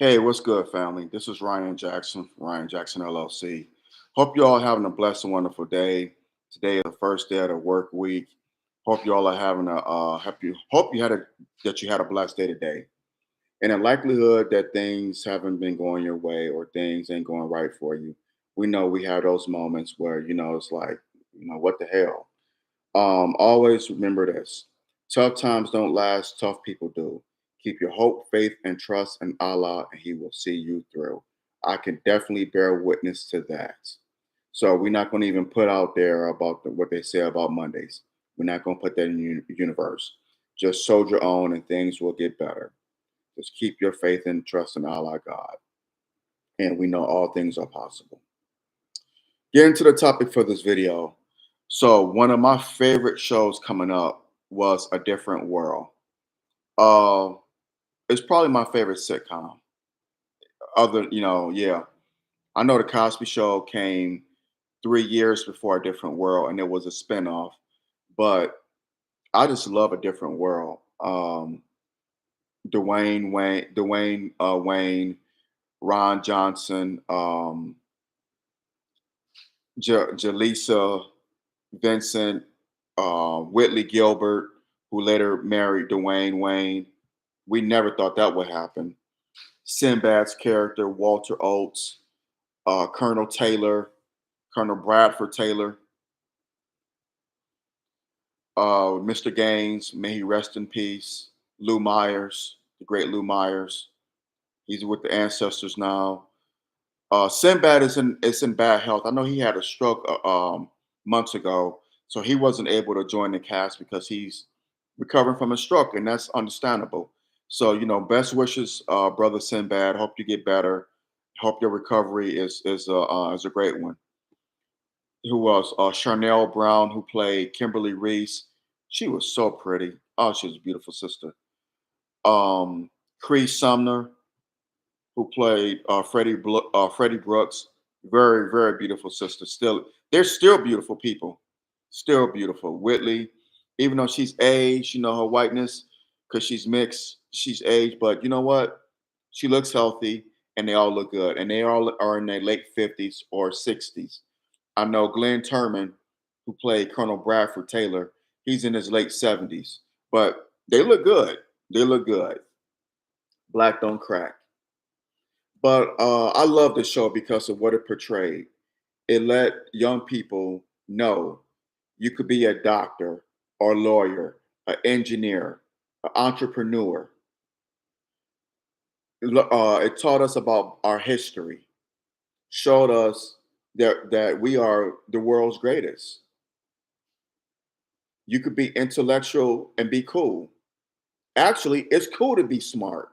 Hey, what's good, family? This is Ryan Jackson, Ryan Jackson LLC. Hope you all having a blessed and wonderful day. Today is the first day of the work week. Hope you all are having a happy. Hope you had a that you had a blessed day today. In the likelihood that things haven't been going your way or things ain't going right for you, we know we have those moments where it's like what the hell. Always remember this: tough times don't last, tough people do. Keep your hope, faith, and trust in Allah, and He will see you through. I can definitely bear witness to that. So we're not going to even put out there about what they say about Mondays. We're not going to put that in the universe. Just soldier on, and things will get better. Just keep your faith and trust in Allah, God, and we know all things are possible. Getting to the topic for this video. So one of my favorite shows coming up was A Different World. Uh, it's probably my favorite sitcom. Yeah. I know the Cosby Show came 3 years before A Different World, and it was a spinoff. But I just love A Different World. Dwayne Wayne, Ron Johnson, Jaleesa Vincent, Whitley Gilbert, who later married Dwayne Wayne. We never thought that would happen. Sinbad's character, Walter Oates, Colonel Taylor, Colonel Bradford Taylor, Mr. Gaines, may he rest in peace. Lou Myers, the great Lou Myers. He's with the ancestors now. Sinbad is in bad health. I know he had a stroke months ago, so he wasn't able to join the cast because he's recovering from a stroke, and that's understandable. So best wishes, brother Sinbad. Hope you get better. Hope your recovery is a great one. Who was Charnel Brown, who played Kimberly Reese? She was so pretty. Oh, she was a beautiful sister. Cree Sumner, who played Freddie Brooks. Very, very beautiful sister. Still, they're still beautiful people. Still beautiful. Whitley, even though she's aged, her whiteness, because she's mixed, she's aged. But you know what? She looks healthy, and they all look good. And they all are in their late 50s or 60s. I know Glenn Turman, who played Colonel Bradford Taylor, he's in his late 70s. But they look good. They look good. Black don't crack. But I love the show because of what it portrayed. It let young people know you could be a doctor or lawyer, an engineer, an entrepreneur. It taught us about our history, showed us that we are the world's greatest. You could be intellectual and be cool. Actually, it's cool to be smart.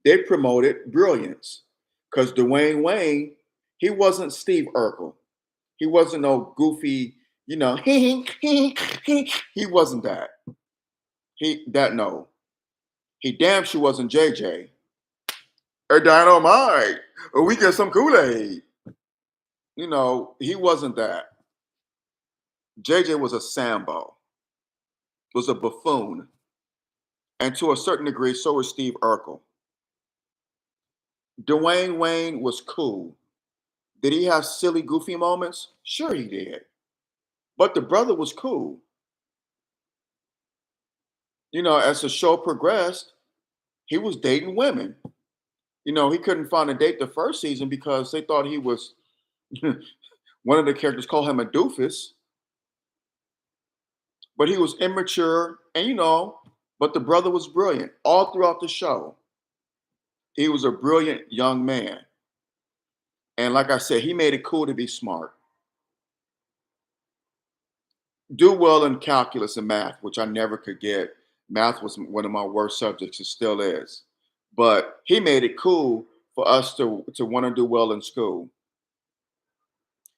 They promoted brilliance because Dwayne Wayne, he wasn't Steve Urkel. He wasn't no goofy, he wasn't that. No. He damn sure wasn't JJ. Or Dynamite. Or we get some Kool-Aid. He wasn't that. JJ was a Sambo, was a buffoon. And to a certain degree, so was Steve Urkel. Dwayne Wayne was cool. Did he have silly, goofy moments? Sure, he did. But the brother was cool. As the show progressed, he was dating women. He couldn't find a date the first season because they thought he was one of the characters called him a doofus, but he was immature and but the brother was brilliant all throughout the show. He was a brilliant young man. And like I said, he made it cool to be smart. Do well in calculus and math, which I never could get. Math was one of my worst subjects, it still is. But he made it cool for us to want to do well in school.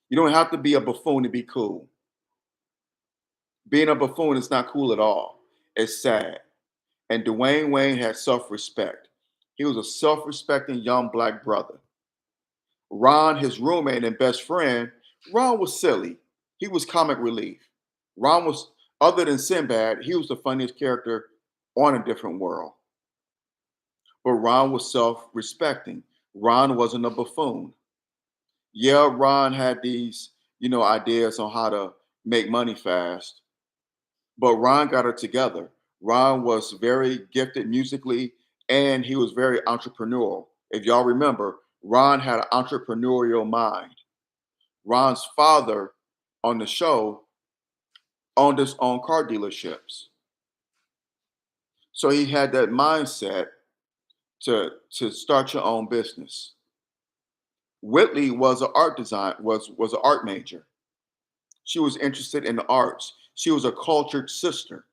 You don't have to be a buffoon to be cool. Being a buffoon is not cool at all. It's sad. And Dwayne Wayne had self-respect. He was a self-respecting young black brother. Ron, his roommate and best friend, Ron was silly. He was comic relief. Ron was, other than Sinbad, he was the funniest character on A Different World. but Ron was self-respecting. Ron wasn't a buffoon. Yeah, Ron had these, ideas on how to make money fast, but Ron got it together. Ron was very gifted musically and he was very entrepreneurial. If y'all remember, Ron had an entrepreneurial mind. Ron's father on the show owned his own car dealerships. So he had that mindset to start your own business. Whitley was an art design was an art major. She was interested in the arts. She was a cultured sister.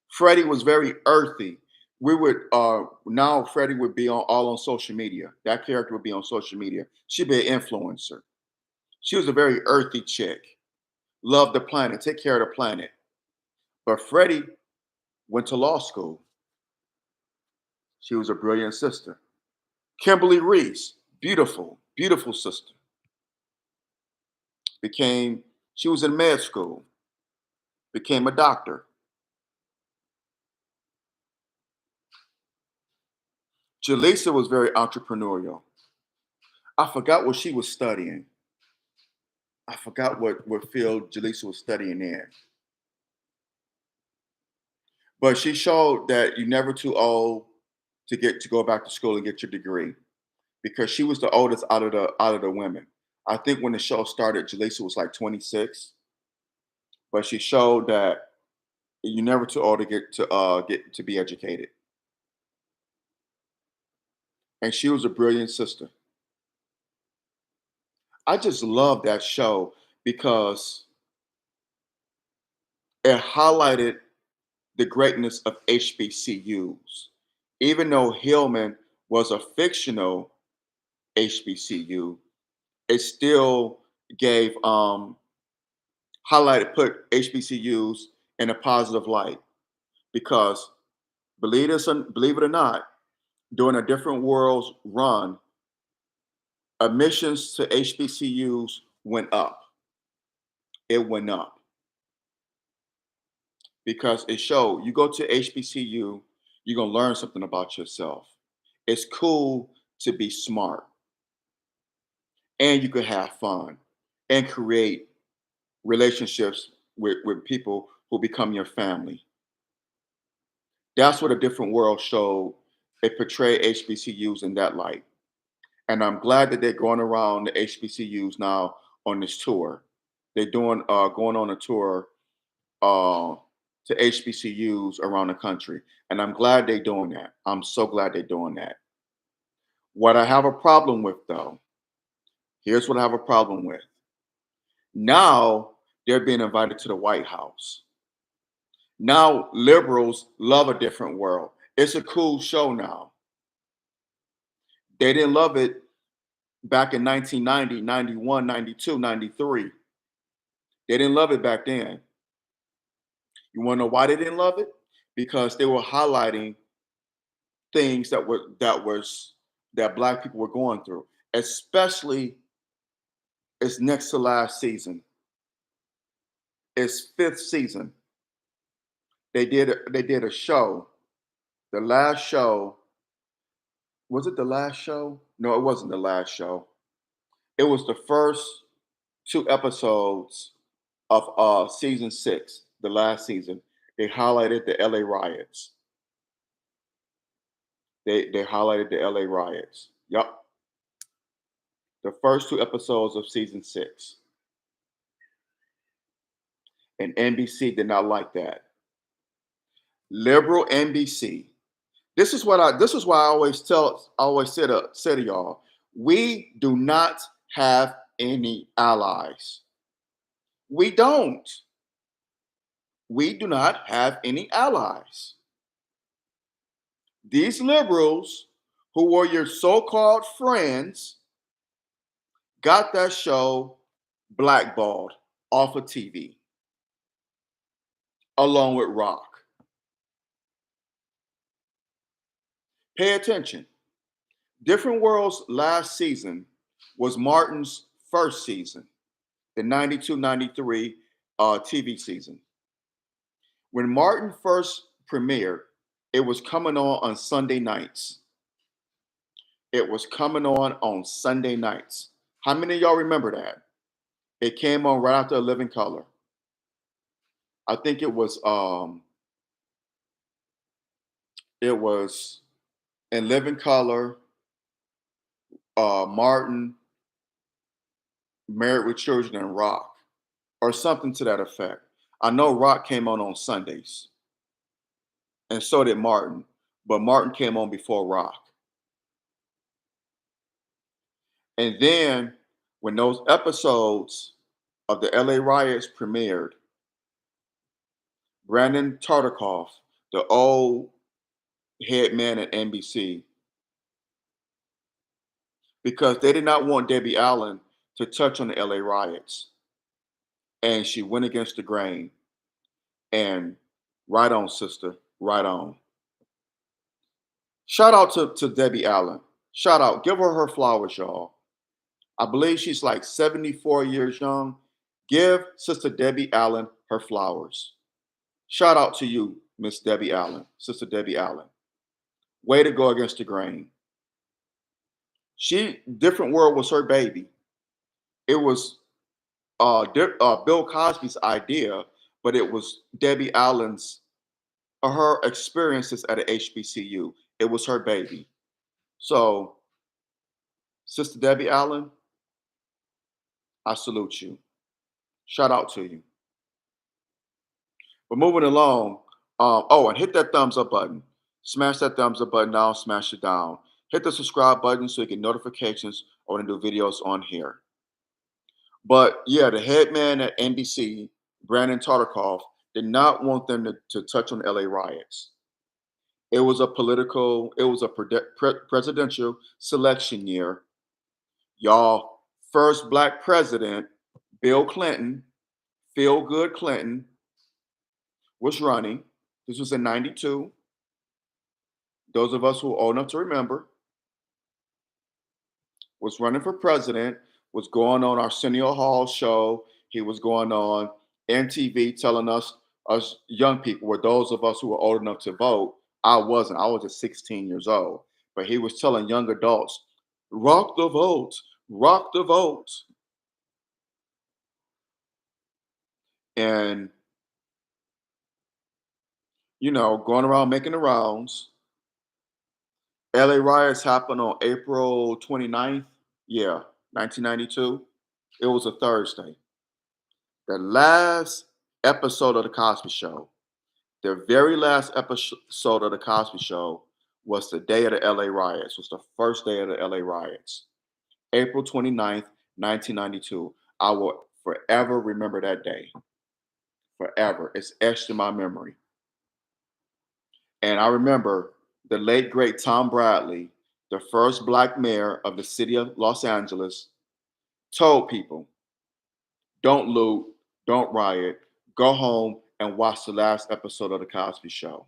Freddie was very earthy. We would now Freddie would be on all on social media. That character would be on social media. She'd be an influencer. She was a very earthy chick. Loved the planet, take care of the planet. But Freddie went to law school. She was a brilliant sister. Kimberly Reese, beautiful, beautiful sister. She was in med school, became a doctor. Jaleesa was very entrepreneurial. I forgot what she was studying. I forgot what field Jaleesa was studying in. But she showed that you're never too old to go back to school and get your degree because she was the oldest out of the women. I think when the show started, Jaleesa was like 26, but she showed that you're never too old to get to be educated. And she was a brilliant sister. I just love that show because it highlighted the greatness of HBCUs. Even though Hillman was a fictional HBCU, it still gave put HBCUs in a positive light because believe it or not, during a different world's run, admissions to HBCUs went up. It went up because it showed you go to HBCU, you're gonna learn something about yourself. It's cool to be smart and you can have fun and create relationships with people who become your family. That's what a different world showed. It portrayed HBCUs in that light. And I'm glad that they're going around the HBCUs now on this tour. They're doing going on a tour to HBCUs around the country. And I'm glad they're doing that. I'm so glad they're doing that. What I have a problem with though, here's what I have a problem with. Now they're being invited to the White House. Now liberals love a different world. It's a cool show now. They didn't love it back in 1990, 91, 92, 93. They didn't love it back then. You want to know why they didn't love it? Because they were highlighting things that black people were going through, especially it's next to last season. It's fifth season. They did a show. The last show, was it the last show? No, it wasn't the last show. It was the first two episodes of season six, the last season. They highlighted the LA riots. They highlighted the LA riots. Yup. The first two episodes of season six. And NBC did not like that. Liberal NBC. This is why I always say to y'all, we do not have any allies. We don't. We do not have any allies. These liberals who were your so-called friends got that show blackballed off of TV along with Rock. Pay attention. Different Worlds last season was Martin's first season, the 92-93 TV season. When Martin first premiered, It was coming on Sunday nights. It was coming on Sunday nights. How many of y'all remember that? It came on right after A Living Color. I think it was in Living Color, Martin, Married with Children, and Rock, or something to that effect. I know Rock came on Sundays, and so did Martin, but Martin came on before Rock. And then when those episodes of the LA riots premiered, Brandon Tartikoff, the old head man at NBC, because they did not want Debbie Allen to touch on the LA riots. And she went against the grain. And right on, sister, right on. Shout out to Debbie Allen. Shout out. Give her flowers, y'all. I believe she's like 74 years young. Give Sister Debbie Allen her flowers. Shout out to you, Miss Debbie Allen, Sister Debbie Allen. Way to go against the grain. Different World was her baby. It was Bill Cosby's idea, but it was Debbie Allen's her experiences at a HBCU. It was her baby. So, Sister Debbie Allen, I salute you. Shout out to you. But moving along, and hit that thumbs up button. Smash that thumbs up button now, smash it down. Hit the subscribe button so you get notifications when I do videos on here. But yeah, the head man at NBC, Brandon Tartikoff, did not want them to touch on LA riots. It was a presidential selection year. Y'all, first black president, Bill Clinton, Feel Good Clinton, was running. This was in 92. Those of us who are old enough to remember, was running for president, was going on Arsenio Hall show. He was going on MTV telling us young people, were those of us who were old enough to vote. I wasn't. I was just 16 years old. But he was telling young adults, rock the vote, rock the vote. And, going around making the rounds. LA riots happened on April 29th. Yeah, 1992. It was a Thursday. The last episode of The Cosby Show, the very last episode of The Cosby Show was the day of the LA riots, was the first day of the LA riots. April 29th, 1992. I will forever remember that day. Forever. It's etched in my memory. And I remember the late, great Tom Bradley, the first black mayor of the city of Los Angeles, told people, don't loot, don't riot, go home and watch the last episode of The Cosby Show.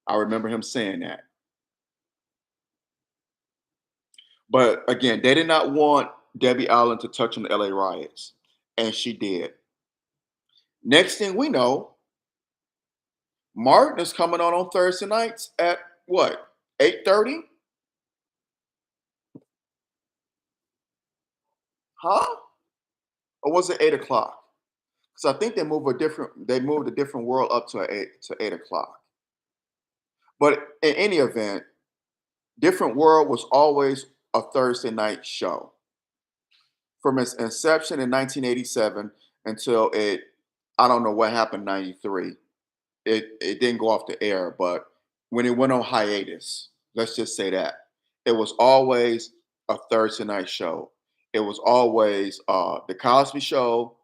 I remember him saying that. But again, they did not want Debbie Allen to touch on the LA riots, and she did. Next thing we know, Martin is coming on Thursday nights at what, 8:30? Huh? Or was it 8 o'clock? Because I think they moved a different world up to 8 o'clock. But in any event, Different World was always a Thursday night show. From its inception in 1987 until I don't know what happened in 93. It didn't go off the air, but when it went on hiatus, let's just say that, it was always a Thursday night show. It was always The Cosby Show,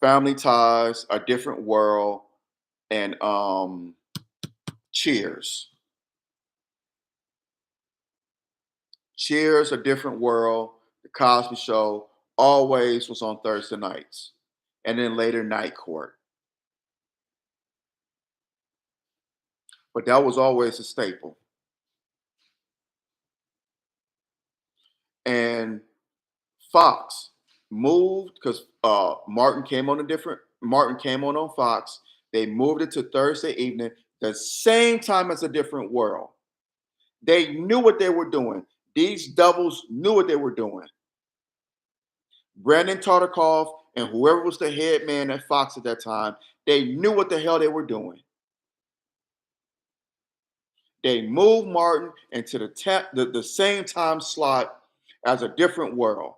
Family Ties, A Different World, and Cheers. Cheers, A Different World, The Cosby Show, always was on Thursday nights. And then later, Night Court. But that was always a staple. And Fox moved because Martin came on on Fox. They moved it to Thursday evening. The same time as A Different World. They knew what they were doing. These doubles knew what they were doing. Brandon Tartikoff and whoever was the head man at Fox at that time, they knew what the hell they were doing. They moved Martin into the same time slot as A Different World.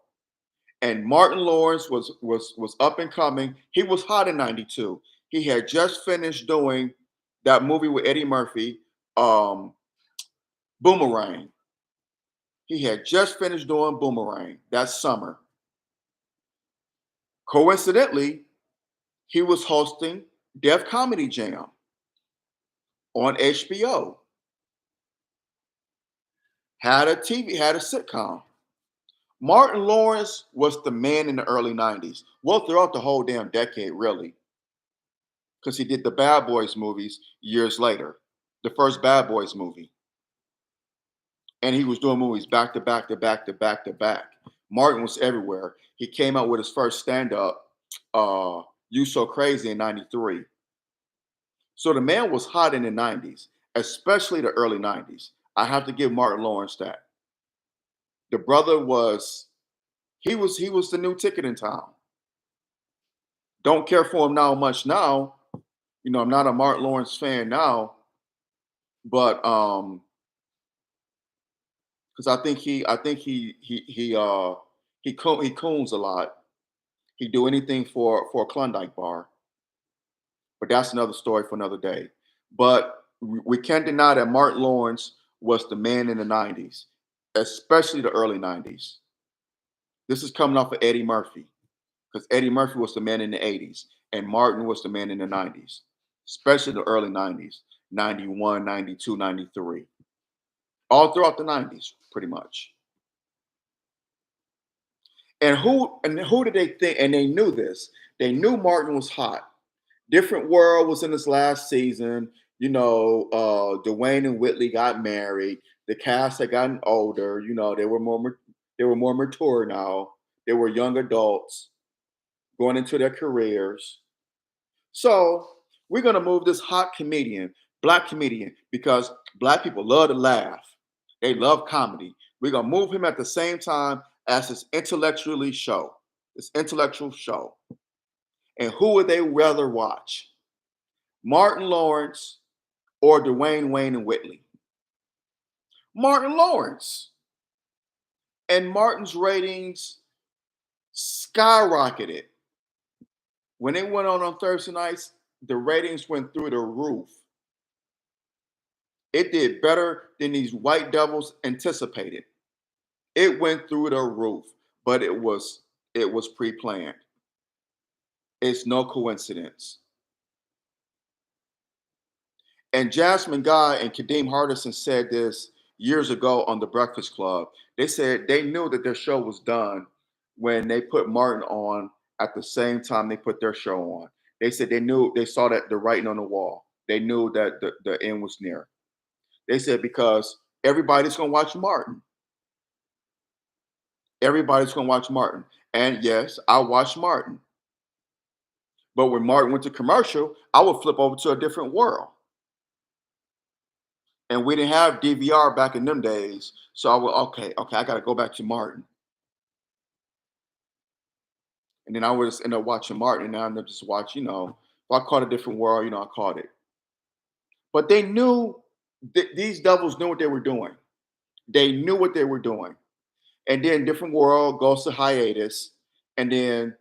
And Martin Lawrence was up and coming. He was hot in 92. He had just finished doing that movie with Eddie Murphy, um, Boomerang. He had just finished doing Boomerang that summer. Coincidentally, he was hosting Def Comedy Jam on HBO. Had a sitcom. Martin Lawrence was the man in the early 90s. Well, throughout the whole damn decade, really. Because he did the Bad Boys movies years later. The first Bad Boys movie. And he was doing movies back to back to back to back to back. Martin was everywhere. He came out with his first stand-up, You So Crazy, in 93. So the man was hot in the 90s, especially the early 90s. I have to give Martin Lawrence that. The brother was the new ticket in town. Don't care for him now much now. You know, I'm not a Martin Lawrence fan now, but because he coons a lot. He'd do anything for a Klondike bar, but that's another story for another day. But we can't deny that Martin Lawrence was the man in the 90s, especially the early 90s. This is coming off of Eddie Murphy, because Eddie Murphy was the man in the 80s, and Martin was the man in the 90s, especially the early 90s, 91, 92, 93, all throughout the 90s, pretty much. And who did they think? And they knew this. They knew Martin was hot. Different World was in his last season. You know, Dwayne and Whitley got married. The cast had gotten older. You know, they were more mature now. They were young adults going into their careers. So we're gonna move this hot comedian, black comedian, because black people love to laugh. They love comedy. We're gonna move him at the same time as this intellectual show. And who would they rather watch? Martin Lawrence or Dwayne Wayne and Whitley? Martin Lawrence. And Martin's ratings skyrocketed. When it went on Thursday nights, the ratings went through the roof. It did better than these white devils anticipated. It went through the roof, but it was pre-planned. It's no coincidence. And Jasmine Guy and Kadeem Hardison said this years ago on The Breakfast Club. They said they knew that their show was done when they put Martin on at the same time they put their show on. They said they saw that the writing on the wall. They knew that the end was near. They said because everybody's gonna watch Martin. Everybody's gonna watch Martin. And yes, I watched Martin. But when Martin went to commercial, I would flip over to A Different World. And we didn't have DVR back in them days. So I would, okay, I gotta go back to Martin. And then I would just end up watching Martin, and I end up just watch, if I caught A Different World, I caught it. But they knew these devils knew what they were doing. They knew what they were doing. And then Different World goes to hiatus, and then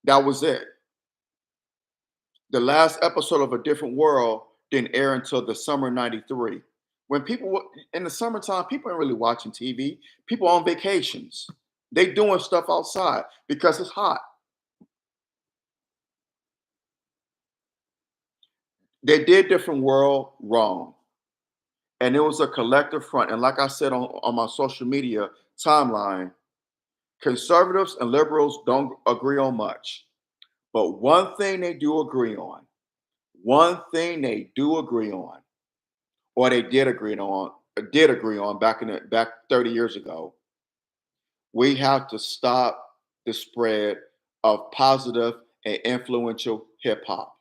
that was it. The last episode of A Different World didn't air until the summer '93. When in the summertime, people aren't really watching TV. People on vacations. They doing stuff outside because it's hot. They did Different World wrong. And it was a collective front. And like I said on my social media timeline, conservatives and liberals don't agree on much. But one thing they do agree on, or they did agree on back 30 years ago, we have to stop the spread of positive and influential hip hop.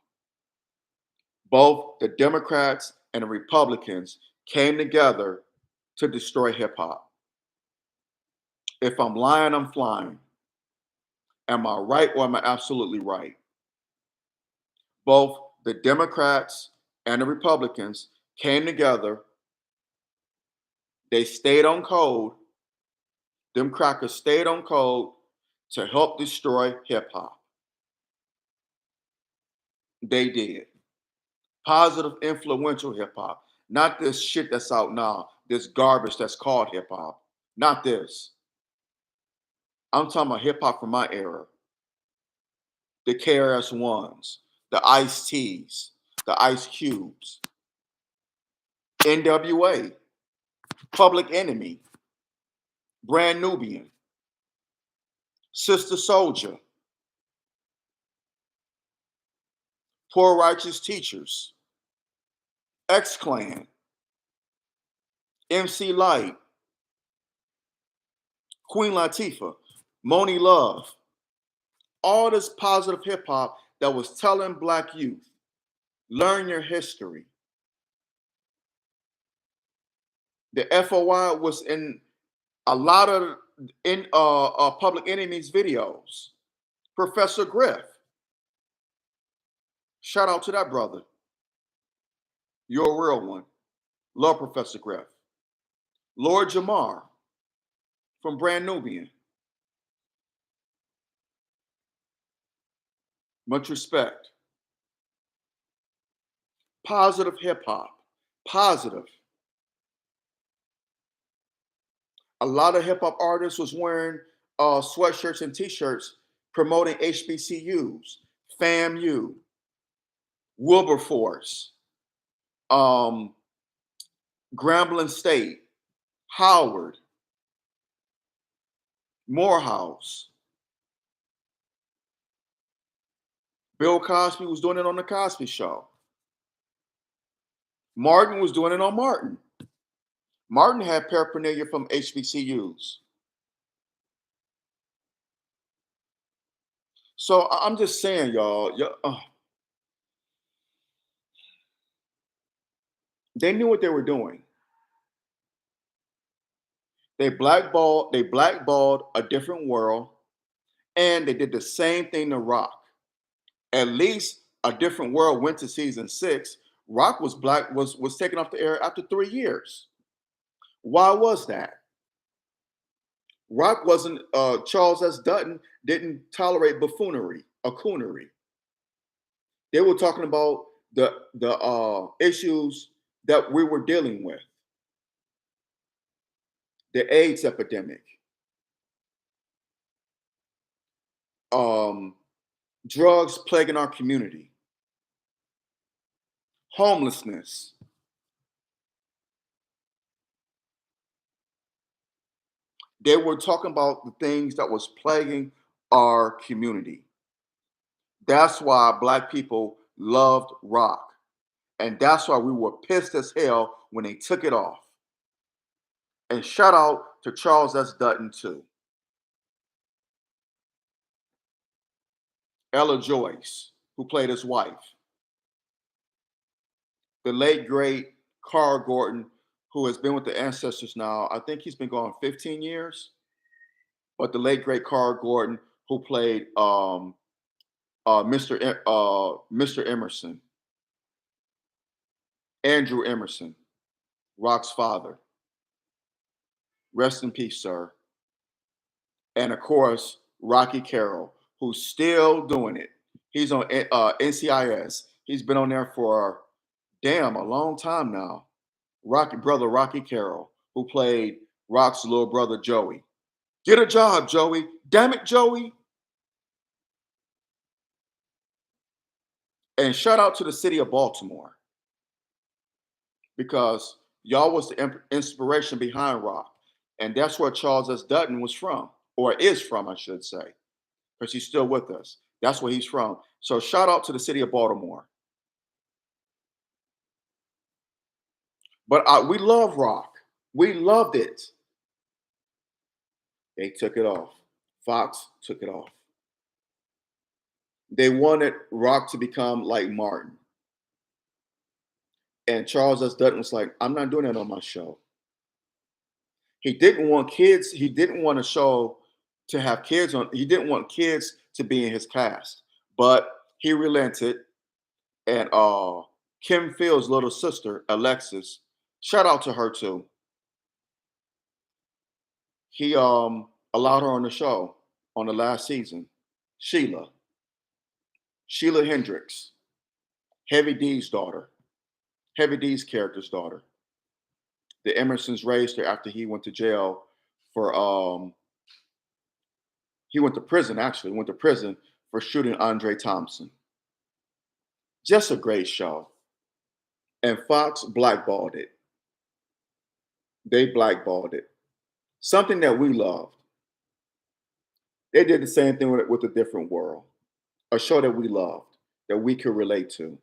Both the Democrats and the Republicans came together to destroy hip hop. If I'm lying, I'm flying. Am I right or am I absolutely right? Both the Democrats and the Republicans came together. They stayed on code. Them crackers stayed on code to help destroy hip hop. They did. Positive, influential hip hop. Not this shit that's out now, this garbage that's called hip hop. Not this. I'm talking about hip hop from my era. The KRS Ones, the Ice T's, the Ice Cubes, NWA, Public Enemy, Brand Nubian, Sister Soldier, Poor Righteous Teachers, X Clan, MC Light, Queen Latifah, Moni Love, all this positive hip hop that was telling Black youth, learn your history. The FOI was in a lot of Public Enemy's videos. Professor Griff, shout out to that brother. You're a real one. Love Professor Griff. Lord Jamar from Brand Nubian. Much respect. Positive hip hop. Positive. A lot of hip hop artists was wearing sweatshirts and t-shirts promoting HBCUs, FAMU, Wilberforce, Grambling State, Howard, Morehouse. Bill Cosby was doing it on the Cosby Show. Martin was doing it on Martin. Martin had paraphernalia from HBCUs. So I'm just saying, y'all, they knew what they were doing. They blackballed a different world, and they did the same thing to Rock. At least a different world went to season 6. Rock was taken off the air after 3 years. Why was that? Rock wasn't Charles S. Dutton didn't tolerate buffoonery, or coonery. They were talking about the issues that we were dealing with. The AIDS epidemic, drugs plaguing our community, homelessness. They were talking about the things that was plaguing our community. That's why Black people loved Rock. And that's why we were pissed as hell when they took it off. And shout out to Charles S. Dutton too. Ella Joyce, who played his wife. The late great Carl Gordon, who has been with the Ancestors now. I think he's been gone 15 years. But the late great Carl Gordon, who played Mr. Emerson, Andrew Emerson, Rock's father. Rest in peace, sir. And of course, Rocky Carroll, who's still doing it. He's on NCIS. He's been on there for a long time now. Rocky Carroll, who played Rock's little brother Joey. Get a job, Joey. Damn it, Joey. And shout out to the city of Baltimore, because y'all was the inspiration behind Rock. And that's where Charles S. Dutton was from, or is from, I should say, because he's still with us. That's where he's from. So shout out to the city of Baltimore. But we love Rock. We loved it. They took it off. Fox took it off. They wanted Rock to become like Martin. And Charles S. Dutton was like, I'm not doing that on my show. He didn't want kids. He didn't want a show to have kids on. He didn't want kids to be in his cast. But he relented. And Kim Phil's little sister, Alexis, shout out to her too. He allowed her on the show on the last season. Sheila Hendricks, Heavy D's daughter, Heavy D's character's daughter. The Emersons raised her after he went to jail for he went to prison actually, went to prison for shooting Andre Thompson. Just a great show. And Fox blackballed it. They blackballed it. Something that we loved. They did the same thing with A Different World, a show that we loved, that we could relate to.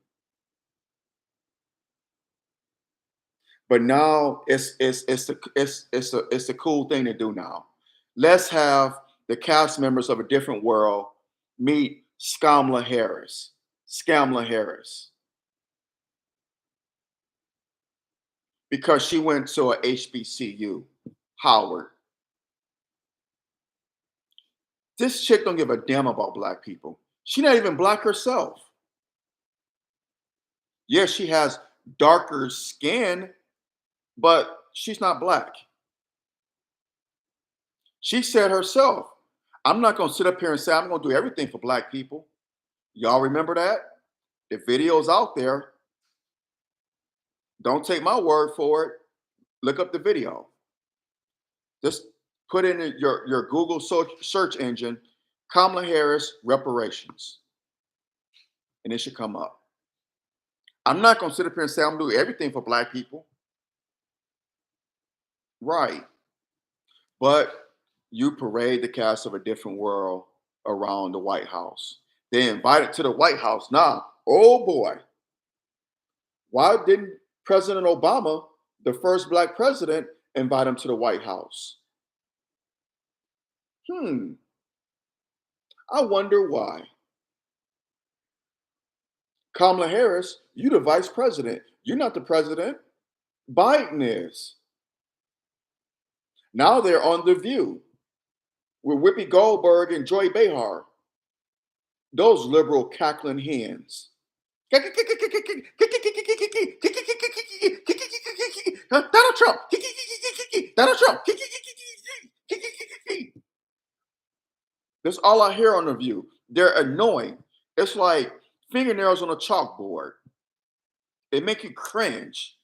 But now it's a cool thing to do now. Let's have the cast members of A Different World meet Skamala Harris. Because she went to a HBCU, Howard. This chick don't give a damn about black people. She's not even black herself. Yes, she has darker skin, but she's not black. She said herself, I'm not going to sit up here and say I'm going to do everything for black people. Y'all remember that? The video's out there. Don't take my word for it. Look up the video. Just put in your Google search engine, Kamala Harris reparations, and it should come up. I'm not going to sit up here and say I'm doing everything for black people. Right. But you parade the cast of A Different World around the White House. They invited to the White House. Now, oh boy. Why didn't President Obama, the first black president, invite him to the White House? I wonder why. Kamala Harris, you the vice president. You're not the president. Biden is. Now they're on The View with Whoopi Goldberg and Joy Behar. Those liberal cackling hens. Donald Trump. Donald Trump. That's all I hear on The View. They're annoying. It's like fingernails on a chalkboard. They make you cringe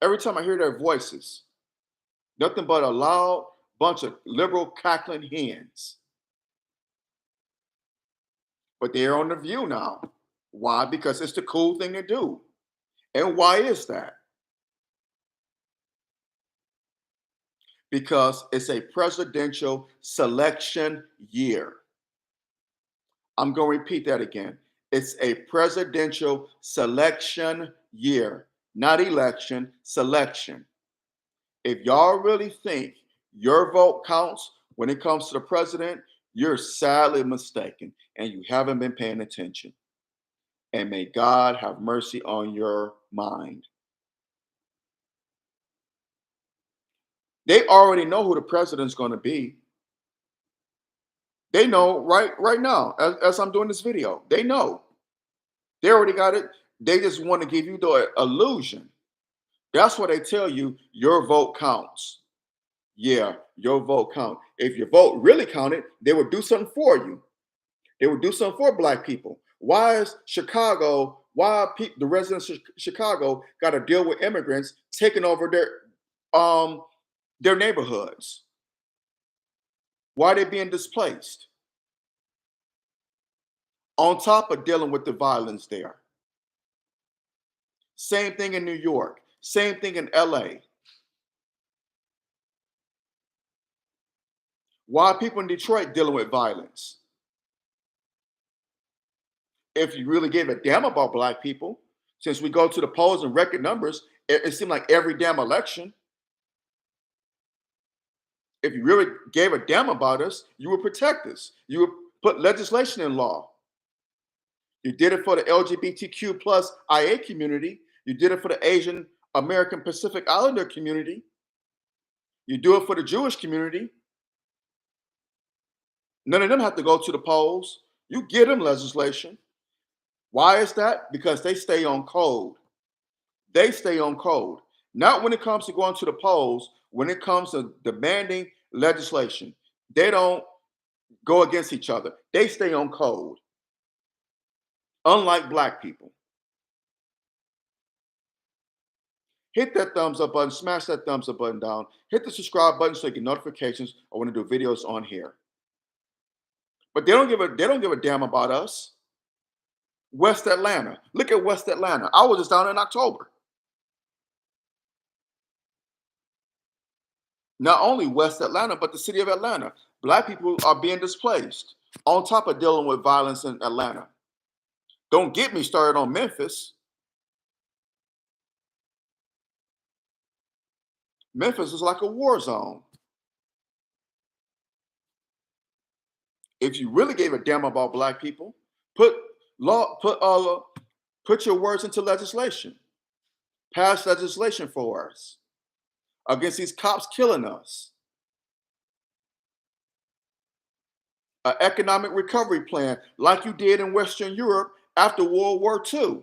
every time I hear their voices. Nothing but a loud bunch of liberal cackling hens. But they're on The View now. Why? Because it's the cool thing to do. And why is that? Because it's a presidential selection year. I'm going to repeat that again. It's a presidential selection year, not election, selection. If y'all really think your vote counts when it comes to the president, you're sadly mistaken and you haven't been paying attention. And may God have mercy on your mind. They already know who the president's going to be. They know right now, as I'm doing this video. They know. They already got it. They just want to give you the illusion. That's why they tell you your vote counts. Yeah, your vote counts. If your vote really counted, they would do something for you. They would do something for black people. Why is Chicago, the residents of Chicago got to deal with immigrants taking over their neighborhoods? Why are they being displaced? On top of dealing with the violence there. Same thing in New York. Same thing in LA. Why are people in Detroit dealing with violence? If you really gave a damn about black people, since we go to the polls and record numbers, it seemed like every damn election. If you really gave a damn about us, you would protect us. You would put legislation in law. You did it for the LGBTQ plus IA community. You did it for the Asian American Pacific Islander community. You do it for the Jewish community. None of them have to go to the polls. You give them legislation. Why is that? Because they stay on code. They stay on code. Not when it comes to going to the polls, when it comes to demanding legislation. They don't go against each other. They stay on code. Unlike black people. Hit that thumbs up button, smash that thumbs up button down, hit the subscribe button so you get notifications of when I do videos on here. But they don't give a damn about us. West Atlanta. Look at West Atlanta. I was just down in October. Not only West Atlanta, but the city of Atlanta. Black people are being displaced on top of dealing with violence in Atlanta. Don't get me started on Memphis. Memphis is like a war zone. If you really gave a damn about black people, put your words into legislation. Pass legislation for us against these cops killing us. An economic recovery plan like you did in Western Europe after World War II.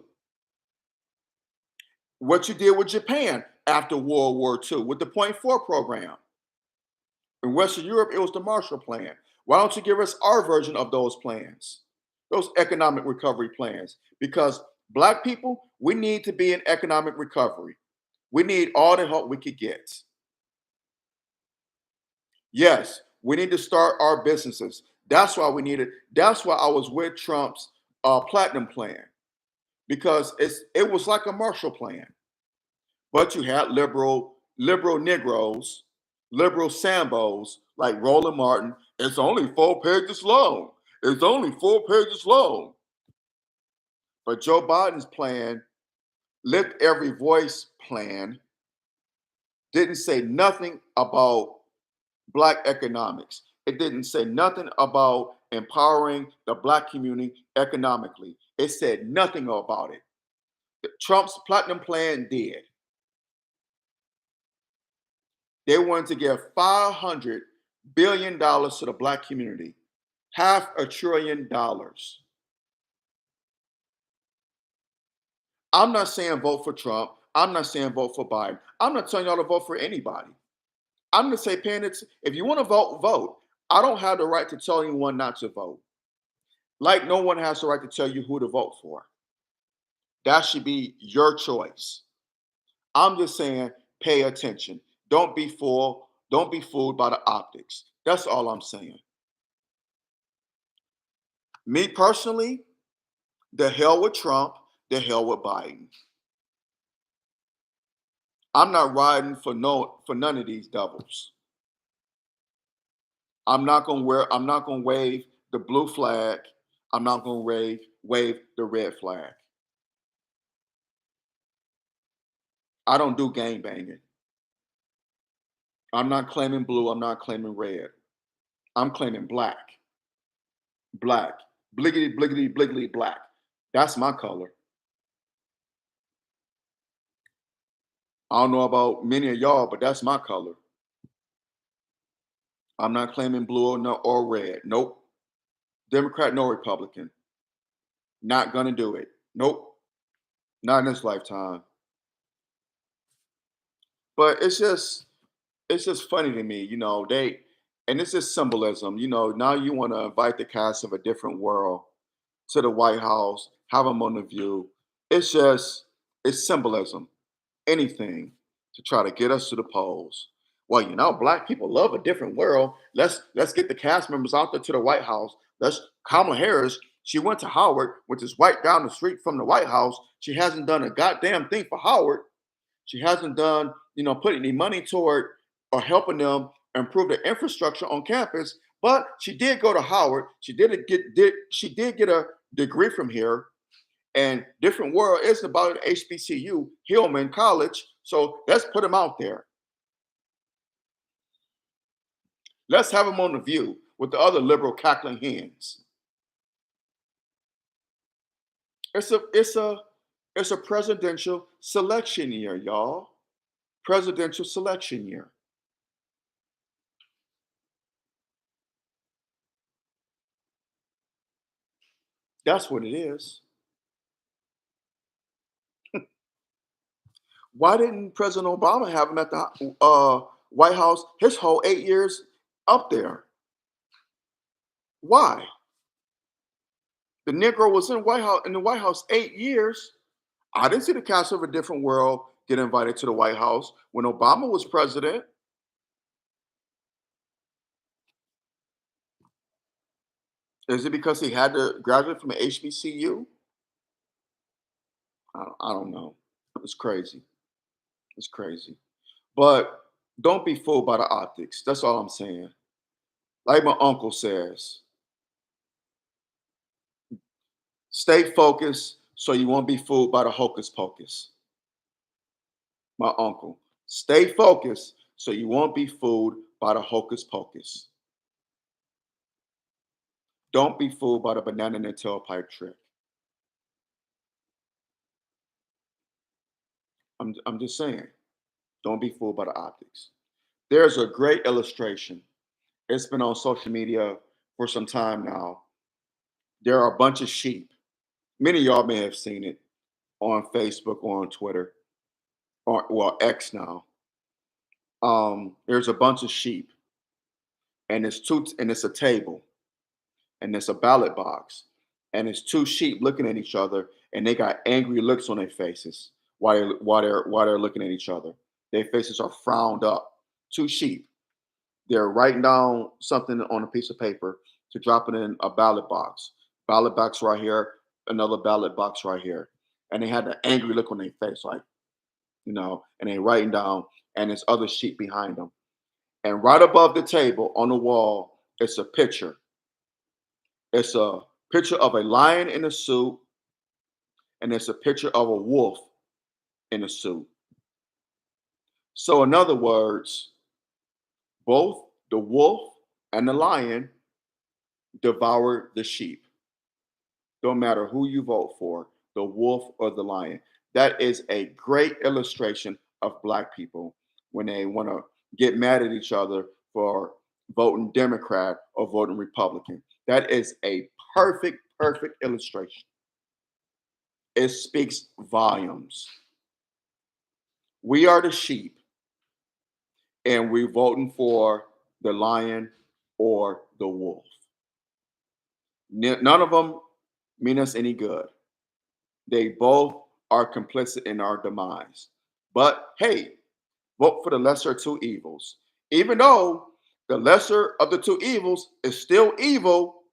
What you did with Japan after World War II with the Point Four program. In Western Europe, it was the Marshall Plan. Why don't you give us our version of those plans, those economic recovery plans? Because black people, we need to be in economic recovery. We need all the help we could get. Yes, we need to start our businesses. That's why we need it. That's why I was with Trump's platinum plan, because it was like a Marshall Plan. But you had liberal Negroes, liberal Sambos like Roland Martin. It's only 4 pages long. It's only 4 pages long. But Joe Biden's plan, Lift Every Voice plan, didn't say nothing about black economics. It didn't say nothing about empowering the black community economically. It said nothing about it. Trump's platinum plan did. They wanted to give $500 billion to the black community, $500 billion. I'm not saying vote for Trump. I'm not saying vote for Biden. I'm not telling y'all to vote for anybody. I'm going to say, parents, if you want to vote, vote. I don't have the right to tell anyone not to vote. Like no one has the right to tell you who to vote for. That should be your choice. I'm just saying, pay attention. Don't be fooled. Don't be fooled by the optics. That's all I'm saying. Me personally, the hell with Trump, the hell with Biden. I'm not riding for none of these devils. I'm not gonna wave the blue flag. I'm not gonna wave the red flag. I don't do gang banging. I'm not claiming blue, I'm not claiming red. I'm claiming black. Black. Bliggity, bliggity, bliggity, black. That's my color. I don't know about many of y'all, but that's my color. I'm not claiming blue or red. Nope. Democrat nor Republican. Not gonna do it. Nope. Not in this lifetime. But it's just funny to me, and it's just symbolism. Now you want to invite the cast of A Different World to the White House, have them on the View. It's symbolism. Anything to try to get us to the polls. Well, black people love A Different World. Let's get the cast members out there to the White House. Kamala Harris. She went to Howard, which is right down the street from the White House. She hasn't done a goddamn thing for Howard. She hasn't done, put any money toward or helping them improve the infrastructure on campus. But she did go to Howard. She did get a degree from here. And Different World is about an HBCU, Hillman College. So let's put them out there. Let's have them on the View with the other liberal cackling hens. It's a It's a presidential selection year, y'all. Presidential selection year. That's what it is. Why didn't President Obama have him at the White House his whole 8 years up there? Why? The Negro was in the White House 8 years. I didn't see the cast of A Different World get invited to the White House when Obama was president. Is it because he had to graduate from an HBCU? I don't know. It's crazy. It's crazy. But don't be fooled by the optics. That's all I'm saying. Like my uncle says, stay focused so you won't be fooled by the hocus pocus. My uncle. Stay focused so you won't be fooled by the hocus pocus. Don't be fooled by the banana in the tailpipe trick. I'm just saying, don't be fooled by the optics. There's a great illustration. It's been on social media for some time now. There are a bunch of sheep. Many of y'all may have seen it on Facebook or on Twitter, or well, X now. There's a bunch of sheep, and it's a table, and it's a ballot box, and it's two sheep looking at each other, and they got angry looks on their faces while they're looking at each other. Their faces are frowned up. Two sheep. They're writing down something on a piece of paper to drop it in a ballot box. Ballot box right here, another ballot box right here. And they had an angry look on their face, like, and they writing down, and there's other sheep behind them. And right above the table on the wall, it's a picture. It's a picture of a lion in a suit, and it's a picture of a wolf in a suit. So, in other words, both the wolf and the lion devour the sheep. Don't matter who you vote for, the wolf or the lion. That is a great illustration of Black people when they want to get mad at each other for voting Democrat or voting Republican. That is a perfect illustration. It speaks volumes. We are the sheep, and we're voting for the lion or the wolf. None of them mean us any good. They both are complicit in our demise. But hey, vote for the lesser of two evils. Even though the lesser of the two evils is still evil,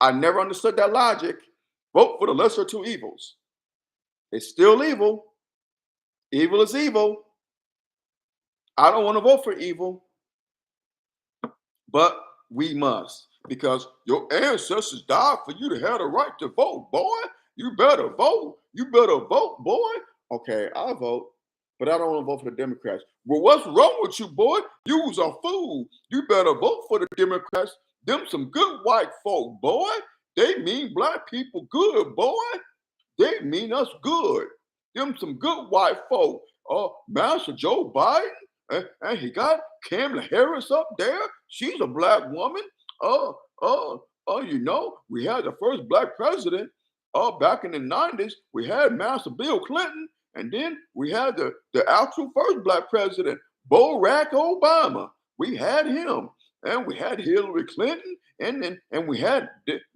I never understood that logic. Vote for the lesser of two evils. It's still evil. Evil is evil. I don't want to vote for evil, but we must because your ancestors died for you to have the right to vote, boy. You better vote. You better vote, boy. Okay, I'll vote, but I don't want to vote for the Democrats. Well, what's wrong with you, boy? You was a fool. You better vote for the Democrats. Them some good white folk, boy. They mean Black people good, boy. They mean us good. Them some good white folk. Oh, Master Joe Biden, and he got Kamala Harris up there. She's a Black woman. We had the first Black president. Back in the 90s, we had Master Bill Clinton, and then we had the actual first Black president, Barack Obama. We had him, and we had Hillary Clinton, and we had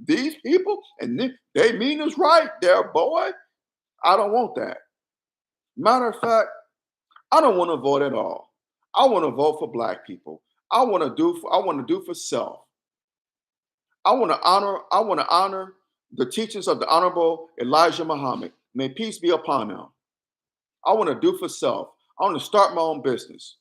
these people, and they mean us right there, boy. I don't want that. Matter of fact, I don't want to vote at all. I want to vote for Black people. I want to do for self. I want to honor the teachings of the Honorable Elijah Muhammad. May peace be upon him. I want to do for self. I want to start my own business.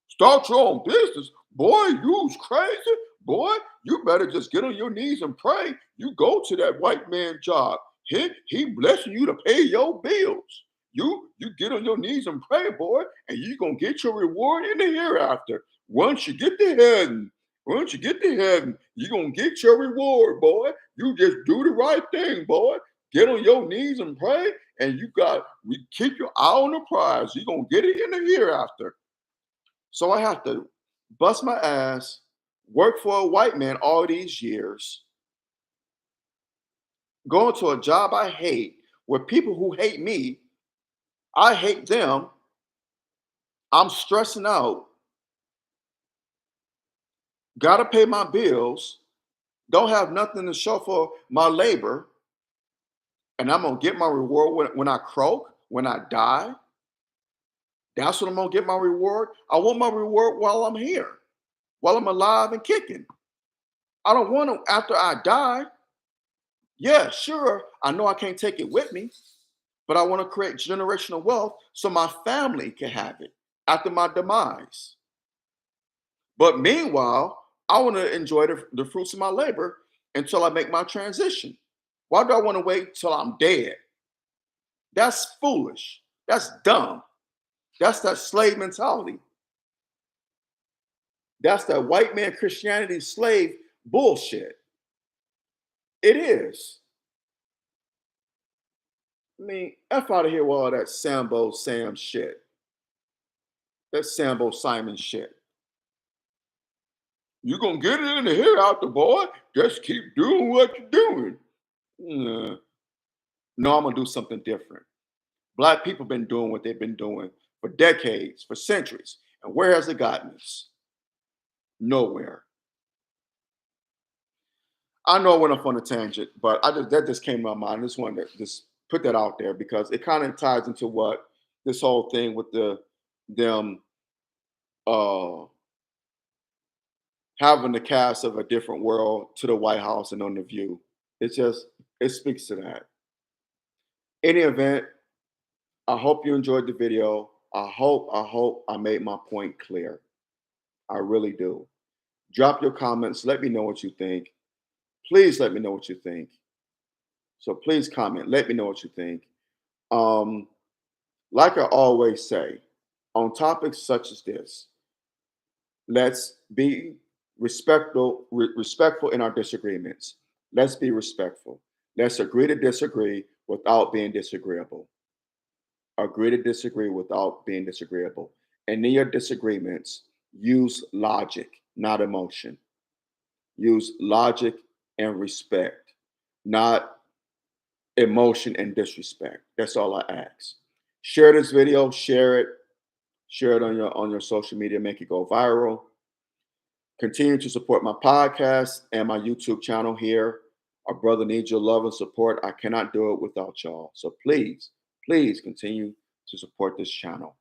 Start your own business? Boy, you's crazy. Boy, you better just get on your knees and pray. You go to that white man job. He blessing you to pay your bills. You get on your knees and pray, boy, and you're gonna get your reward in the hereafter. Once you get to heaven, you're gonna get your reward, boy. You just do the right thing, boy. get on your knees and pray, and we keep your eye on the prize. You're gonna get it in the hereafter. So I have to bust my ass, work for a white man all these years, going to a job I hate, where people who hate me, I hate them. I'm stressing out, gotta pay my bills, don't have nothing to show for my labor, and I'm gonna get my reward when I croak, when I die. That's when I'm gonna get my reward. I want my reward while I'm here, while I'm alive and kicking. I don't want to after I die. Yeah, sure. I know I can't take it with me, but I want to create generational wealth so my family can have it after my demise. But meanwhile, I want to enjoy the fruits of my labor until I make my transition. Why do I want to wait till I'm dead? That's foolish. That's dumb. That's that slave mentality. That's that white man Christianity slave bullshit. It is. I mean, F out of here with all that Sambo Sam shit. That Sambo Simon shit. You're going to get it in the hereafter, boy. Just keep doing what you're doing. Nah. No, I'm going to do something different. Black people been doing what they've been doing for decades, for centuries. And where has it gotten us? Nowhere. I know I went off on a tangent, but that just came to my mind. I just wanted to just put that out there because it kind of ties into what this whole thing with them uh having the cast of A Different World to the White House and on the View. It speaks to that. Any event, I hope you enjoyed the video. I hope I made my point clear. I really do. Drop your comments. Let me know what you think. Please let me know what you think. So please comment. Let me know what you think. Um, like I always say, on topics such as this, let's be respectful in our disagreements. Let's be respectful. Let's agree to disagree without being disagreeable. Agree to disagree without being disagreeable. And in your disagreements, use logic, not emotion. Use logic and respect, not emotion and disrespect. That's all I ask. Share this video, share it on your social media, make it go viral. Continue to support my podcast and my YouTube channel here. Our brother needs your love and support. I cannot do it without y'all. So please continue to support this channel.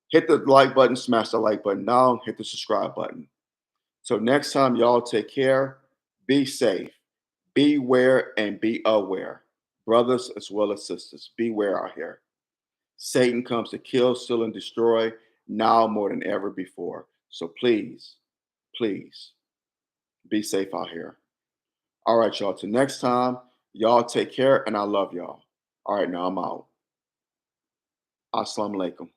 Hit the like button, smash the like button down, hit the subscribe button. So next time, y'all take care, be safe, beware, and be aware. Brothers as well as sisters, beware out here. Satan comes to kill, steal, and destroy now more than ever before. So please be safe out here. All right, y'all. Till next time, y'all take care, and I love y'all. All right, now I'm out. Assalamu alaikum.